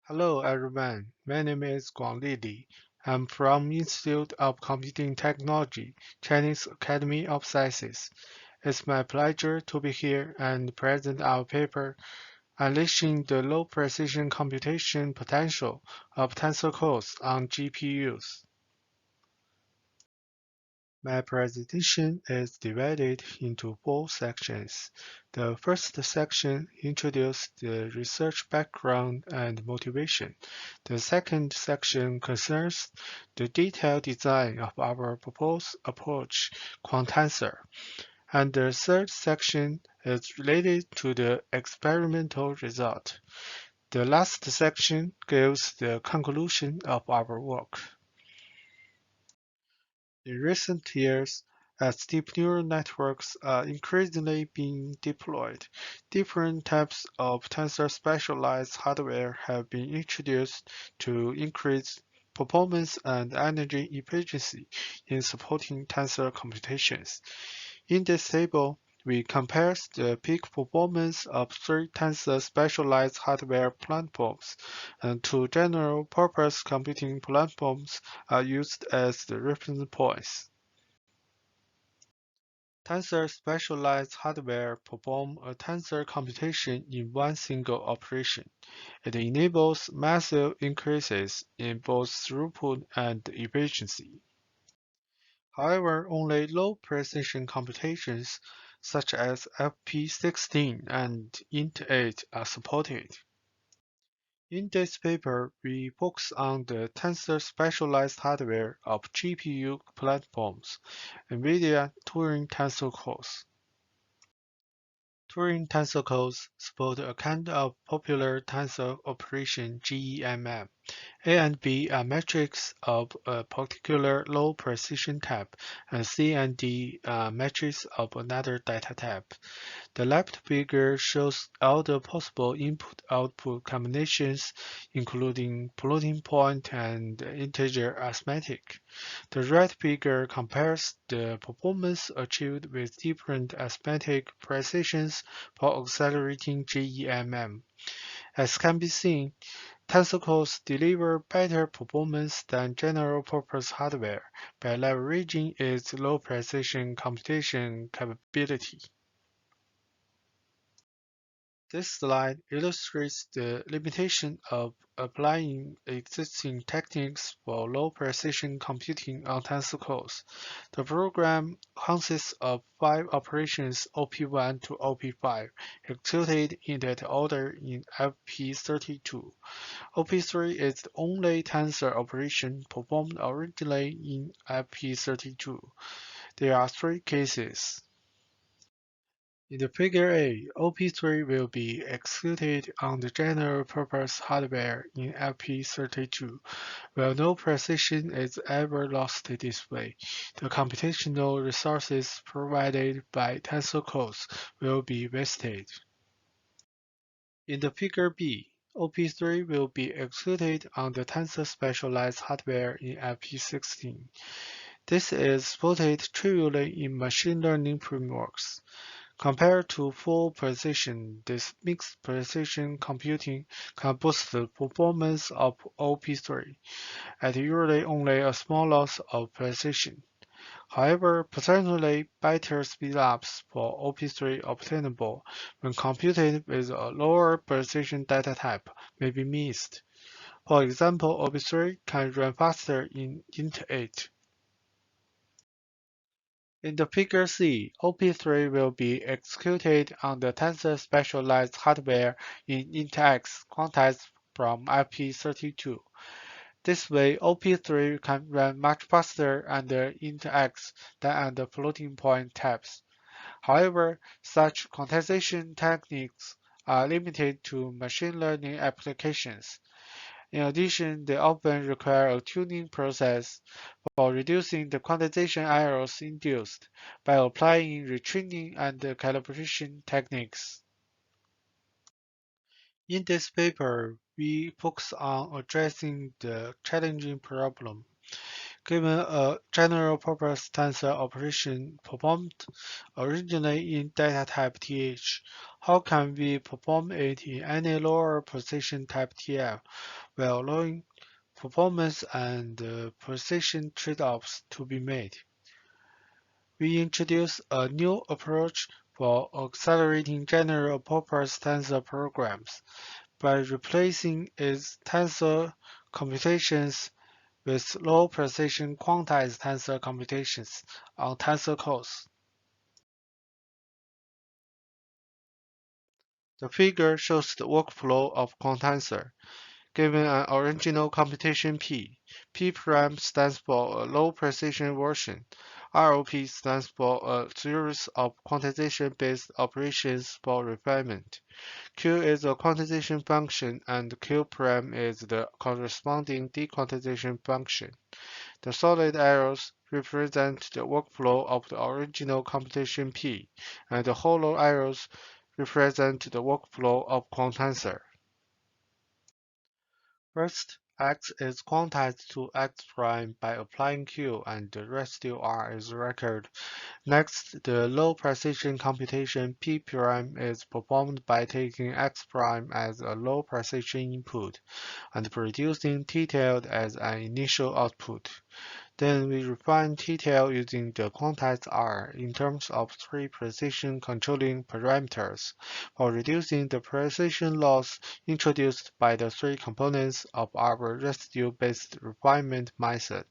Hello everyone, my name is Guangli. I'm from Institute of Computing Technology, Chinese Academy of Sciences. It's my pleasure to be here and present our paper unleashing the low precision computation potential of tensor cores on GPUs. My presentation is divided into four sections. The first section introduces the research background and motivation. The second section concerns the detailed design of our proposed approach, quant-tensor. And the third section is related to the experimental result. The last section gives the conclusion of our work. In recent years, as deep neural networks are increasingly being deployed, different types of tensor-specialized hardware have been introduced to increase performance and energy efficiency in supporting tensor computations. In this table, we compare the peak performance of three tensor specialized hardware platforms, and two general-purpose computing platforms are used as the reference points. Tensor specialized hardware perform a tensor computation in one single operation. It enables massive increases in both throughput and efficiency. However, only low-precision computations such as FP16 and Int8 are supported. In this paper, we focus on the tensor specialized hardware of GPU platforms, NVIDIA Turing Tensor Cores. Turing tensor cores support a kind of popular tensor operation GEMM. A and B are metrics of a particular low precision type, and C and D are metrics of another data type. The left figure shows all the possible input-output combinations, including floating point and integer arithmetic. The right figure compares the performance achieved with different arithmetic precisions for accelerating GEMM. As can be seen, tensor cores deliver better performance than general-purpose hardware by leveraging its low-precision computation capability. This slide illustrates the limitation of applying existing techniques for low-precision computing on tensor cores. The program consists of 5 operations OP1 to OP5, executed in that order in FP32. OP3 is the only tensor operation performed originally in FP32. There are 3 cases. In the figure A, OP3 will be executed on the general-purpose hardware in FP32. While no precision is ever lost this way, the computational resources provided by tensor cores will be wasted. In the figure B, OP3 will be executed on the tensor-specialized hardware in FP16. This is spotted trivially in machine learning frameworks. Compared to full precision, this mixed precision computing can boost the performance of OP3 at usually only a small loss of precision. However, potentially better speedups for OP3 obtainable when computed with a lower precision data type may be missed. For example, OP3 can run faster in Int8. In the figure C, OP3 will be executed on the tensor specialized hardware in IntX quantized from IP32. This way, OP3 can run much faster under IntX than under floating point types. However, such quantization techniques are limited to machine learning applications. In addition, they often require a tuning process for reducing the quantization errors induced by applying retraining and calibration techniques. In this paper, we focus on addressing the challenging problem. Given a general-purpose tensor operation performed originally in data type TH, how can we perform it in any lower precision type TL while allowing performance and precision trade-offs to be made? We introduce a new approach for accelerating general-purpose tensor programs by replacing its tensor computations with low-precision quantized tensor computations on tensor cores. The figure shows the workflow of quantensor. Given an original computation P, P prime stands for a low-precision version. ROP stands for a series of quantization-based operations for refinement. Q is a quantization function, and Q prime is the corresponding dequantization function. The solid arrows represent the workflow of the original computation P, and the hollow arrows represent the workflow of quantensor. First, X is quantized to X prime by applying Q, and the residue R is recorded. Next, the low-precision computation P prime is performed by taking X prime as a low-precision input and producing T-tail as an initial output. Then we refine T-tail using the quantized R in terms of three precision controlling parameters for reducing the precision loss introduced by the three components of our residue-based refinement method.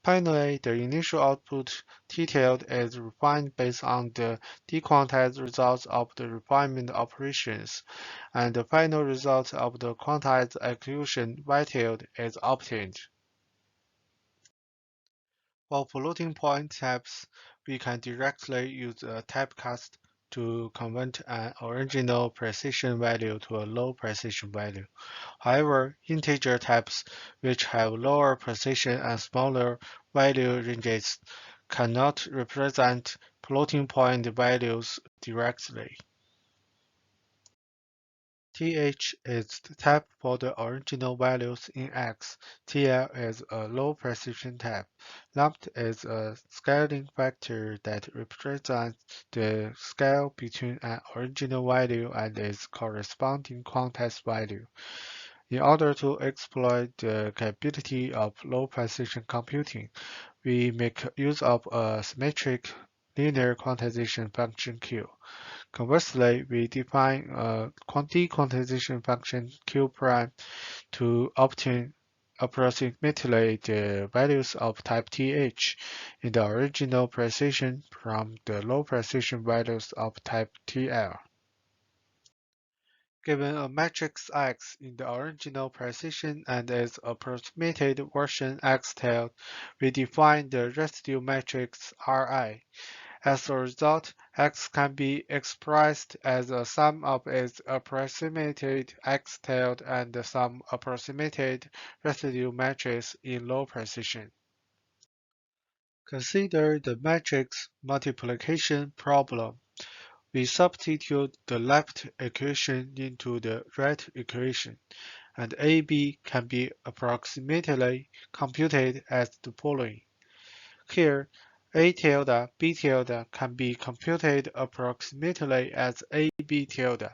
Finally, the initial output T-tail is refined based on the dequantized results of the refinement operations, and the final result of the quantized execution Y-tail is obtained. For floating point types, we can directly use a typecast to convert an original precision value to a low precision value. However, integer types, which have lower precision and smaller value ranges, cannot represent floating point values directly. Th is the type for the original values in X. TL is a low-precision type. Lambda is a scaling factor that represents the scale between an original value and its corresponding quantized value. In order to exploit the capability of low-precision computing, we make use of a symmetric linear quantization function Q. Conversely, we define a dequantization function Q prime to obtain approximately the values of type TH in the original precision from the low precision values of type TL. Given a matrix X in the original precision and its approximated version X-tailed, we define the residue matrix Ri. As a result, X can be expressed as a sum of its approximated X-tailed and some approximated residue matrix in low precision. Consider the matrix multiplication problem. We substitute the left equation into the right equation, and AB can be approximately computed as the following. Here, A tilde B tilde can be computed approximately as AB tilde.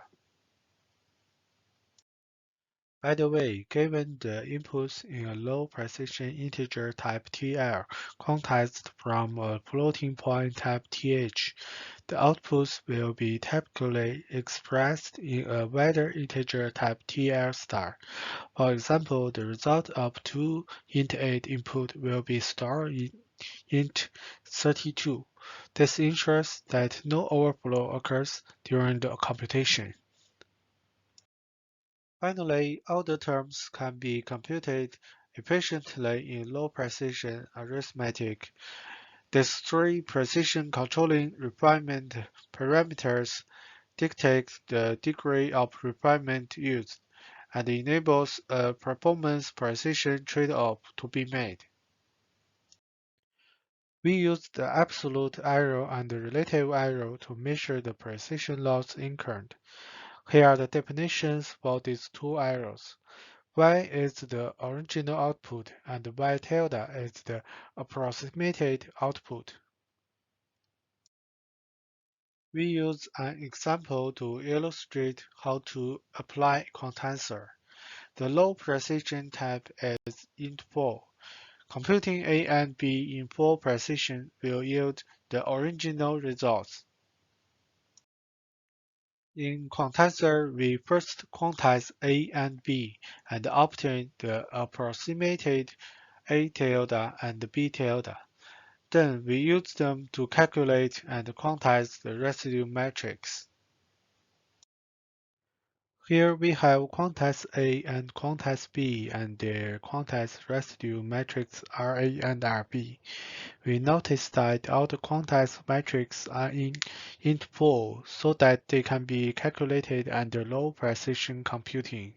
By the way, given the inputs in a low-precision integer type TL quantized from a floating point type TH, the outputs will be typically expressed in a vector integer type TL star. For example, the result of two int8 input will be stored in int32. This ensures that no overflow occurs during the computation. Finally, all the terms can be computed efficiently in low-precision arithmetic. These three precision controlling refinement parameters dictate the degree of refinement used and enables a performance precision trade-off to be made. We use the absolute error and the relative error to measure the precision loss incurred. Here are the definitions for these two errors. Y is the original output and Y tilde is the approximated output. We use an example to illustrate how to apply Tensor. The low precision type is int4. Computing A and B in full precision will yield the original results. In Tensor, we first quantize A and B and obtain the approximated A tilde and B tilde. Then we use them to calculate and quantize the residue matrix. Here we have quantize A and quantize B and their quantize residue matrix Ra and Rb. We notice that all the quantize matrices are in int4 so that they can be calculated under low precision computing.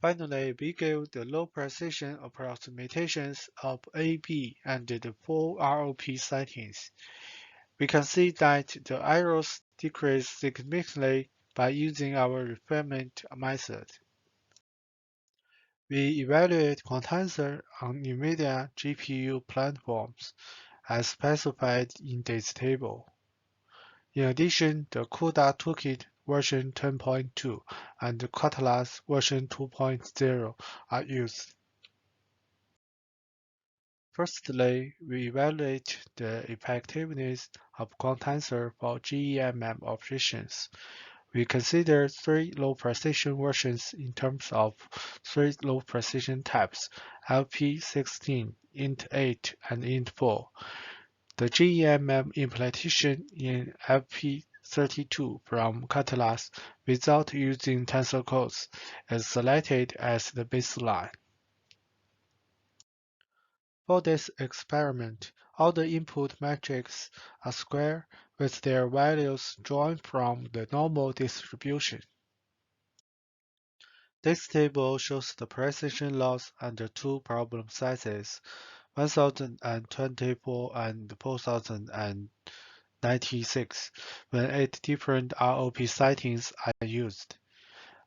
Finally, we give the low precision approximations of AB and the four ROP settings. We can see that the errors decrease significantly by using our refinement method. We evaluate Quantensor on NVIDIA GPU platforms as specified in this table. In addition, the CUDA Toolkit version 10.2 and the Catalyst version 2.0 are used. Firstly, we evaluate the effectiveness of Quantensor for GEMM operations. We consider three low-precision versions in terms of three low-precision types: LP16, int8, and int4. The GEMM implementation in LP32 from Catalyst without using tensor codes is selected as the baseline. For this experiment, all the input matrices are square with their values drawn from the normal distribution. This table shows the precision loss under two problem sizes, 1024 and 4096, when 8 different ROP settings are used.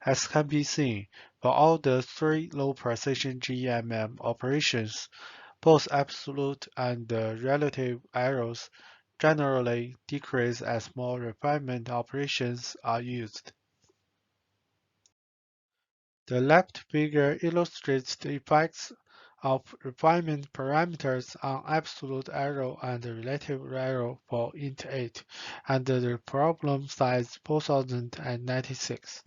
As can be seen, for all the three low-precision GMM operations, both absolute and relative errors generally decrease as more refinement operations are used. The left figure illustrates the effects of refinement parameters on absolute error and relative error for int8 and the problem size 4096.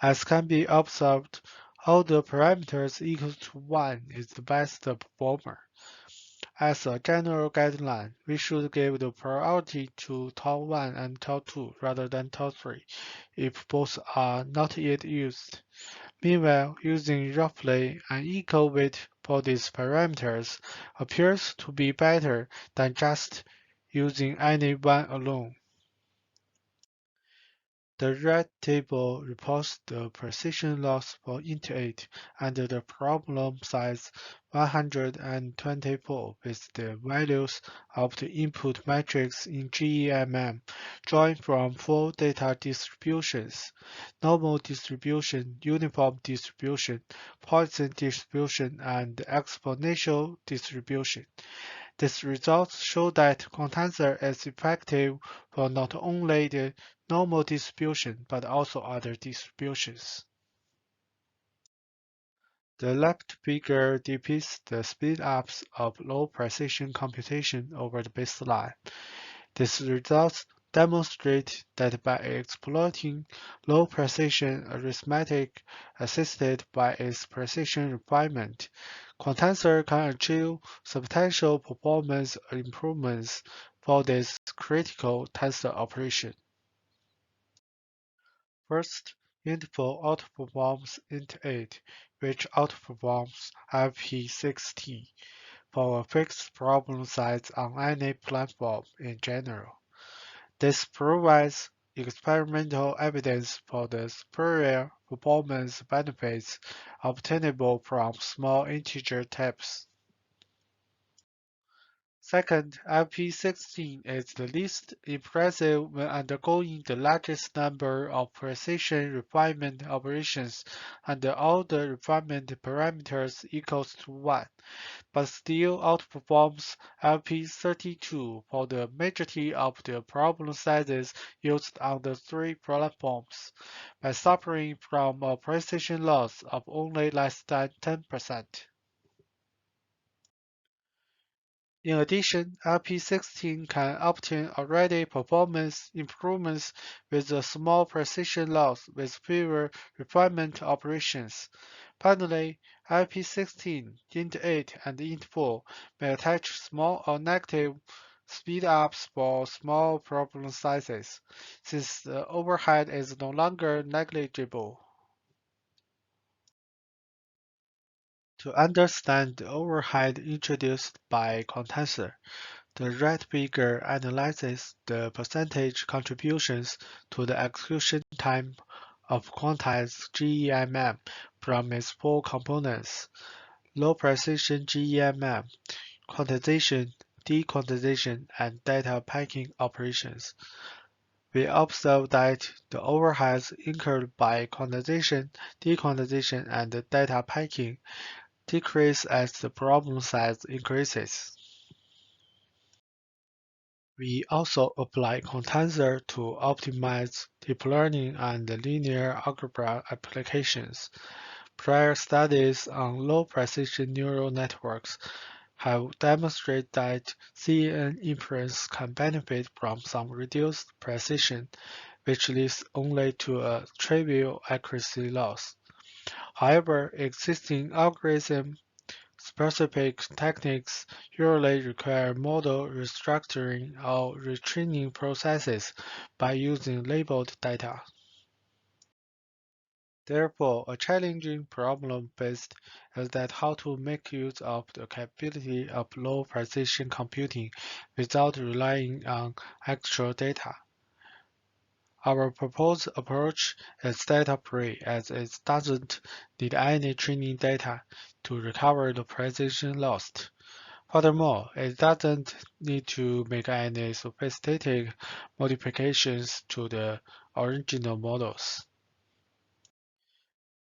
As can be observed, all the parameters equal to 1 is the best performer. As a general guideline, we should give the priority to tau1 and tau2 rather than tau3 if both are not yet used. Meanwhile, using roughly an equal weight for these parameters appears to be better than just using any one alone. The red table reports the precision loss for int8 and the problem size 124 with the values of the input matrix in GEMM drawn from four data distributions: normal distribution, uniform distribution, Poisson distribution, and exponential distribution. These results show that Quantensor is effective for not only the normal distribution but also other distributions. The left figure depicts the speed-ups of low-precision computation over the baseline. These results demonstrate that by exploiting low-precision arithmetic assisted by its precision refinement, Quantensor can achieve substantial performance improvements for this critical tensor operation. First, int4 outperforms int8, which outperforms LP6T for a fixed problem size on any platform in general. This provides experimental evidence for the superior performance benefits obtainable from small integer types. Second, IP16 is the least impressive when undergoing the largest number of precision refinement operations under all the refinement parameters equals to 1, but still outperforms IP32 for the majority of the problem sizes used on the three platforms, by suffering from a precision loss of only less than 10%. In addition, IP16 can obtain already performance improvements with a small precision loss with fewer refinement operations. Finally, IP16, int8, and int4 may attach small or negative speedups for small problem sizes, since the overhead is no longer negligible. To understand the overhead introduced by Contensor, the red figure analyzes the percentage contributions to the execution time of quantized GEMM from its four components: low precision GEMM, quantization, dequantization, and data packing operations. We observe that the overheads incurred by quantization, dequantization, and data packing decrease as the problem size increases. We also apply Contensor to optimize deep learning and linear algebra applications. Prior studies on low-precision neural networks have demonstrated that CNN inference can benefit from some reduced precision, which leads only to a trivial accuracy loss. However, existing algorithm specific techniques usually require model restructuring or retraining processes by using labeled data. Therefore, a challenging problem faced is that how to make use of the capability of low-precision computing without relying on actual data. Our proposed approach is data-free, as it doesn't need any training data to recover the precision lost. Furthermore, it doesn't need to make any sophisticated modifications to the original models.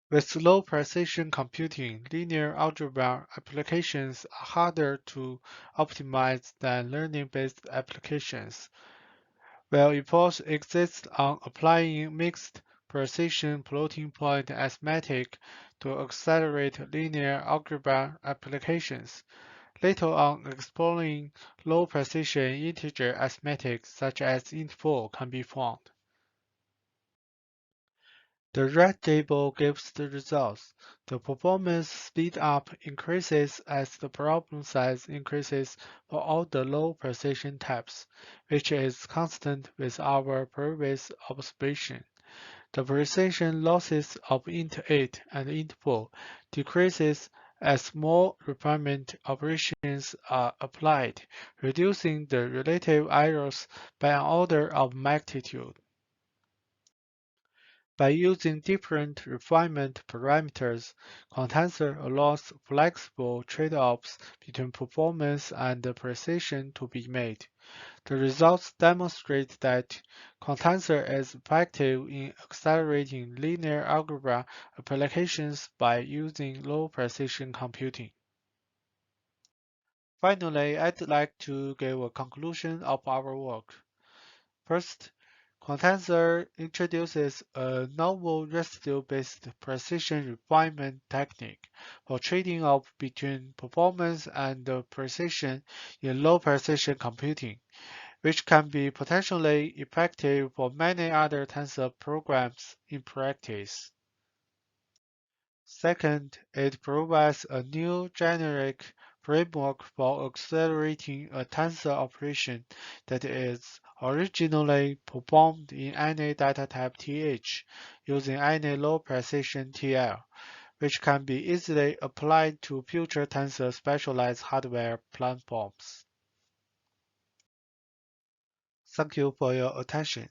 With low precision computing, linear algebra applications are harder to optimize than learning-based applications. While efforts exist on applying mixed precision floating point arithmetic to accelerate linear algebra applications, later on exploring low precision integer arithmetic such as int4 can be found. The red table gives the results. The performance speed-up increases as the problem size increases for all the low-precision types, which is consistent with our previous observation. The precision losses of int8 and int4 decreases as more refinement operations are applied, reducing the relative errors by an order of magnitude. By using different refinement parameters, Contensor allows flexible trade-offs between performance and precision to be made. The results demonstrate that Contensor is effective in accelerating linear algebra applications by using low-precision computing. Finally, I'd like to give a conclusion of our work. First, Contensor introduces a novel residue-based precision refinement technique for trading off between performance and precision in low-precision computing, which can be potentially effective for many other tensor programs in practice. Second, it provides a new generic framework for accelerating a tensor operation that is originally performed in any data type TH using any low precision TL, which can be easily applied to future tensor specialized hardware platforms. Thank you for your attention.